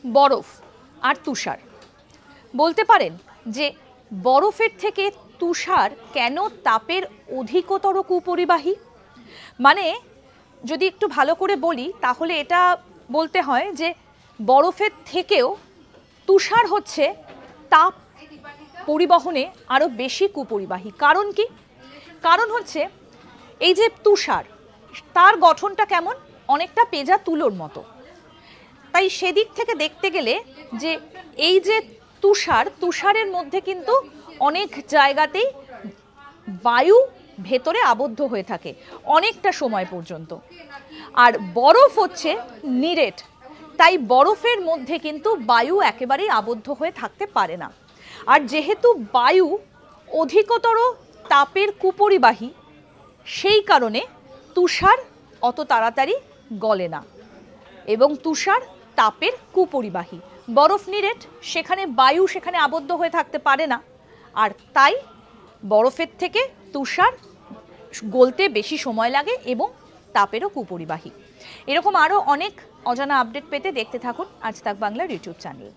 বরফ আর তুষার, বলতে পারেন যে বরফের থেকে তুষার কেন তাপের অধিকতর কুপরিবাহী? মানে যদি একটু ভালো করে বলি তাহলে এটা বলতে হয় যে বরফের থেকেও তুষার হচ্ছে তাপ পরিবহনে আরও বেশি কুপরিবাহী। কারণ কি? কারণ হচ্ছে এই যে তুষার, তার গঠনটা কেমন, অনেকটা পেঁজা তুলোর মতো। তাই সেদিক থেকে দেখতে গেলে যে এই যে তুষারের মধ্যে কিন্তু অনেক জায়গাতেই বায়ু ভেতরে আবদ্ধ হয়ে থাকে অনেকটা সময় পর্যন্ত। আর বরফ হচ্ছে নিরেট, তাই বরফের মধ্যে কিন্তু বায়ু একেবারেই আবদ্ধ হয়ে থাকতে পারে না। আর যেহেতু বায়ু অধিকতর তাপের কুপরিবাহী, সেই কারণে তুষার অত তাড়াতাড়ি গলে না এবং তুষার তাপের কুপরিবাহী। বরফ নিরেট, সেখানে বায়ু সেখানে আবদ্ধ হয়ে থাকতে পারে না, আর তাই বরফের থেকে তুষার গলতে বেশি সময় লাগে এবং তাপেরও কুপরিবাহী। এরকম আরও অনেক অজানা আপডেট পেতে দেখতে থাকুন আজ তাক বাংলার ইউটিউব চ্যানেল।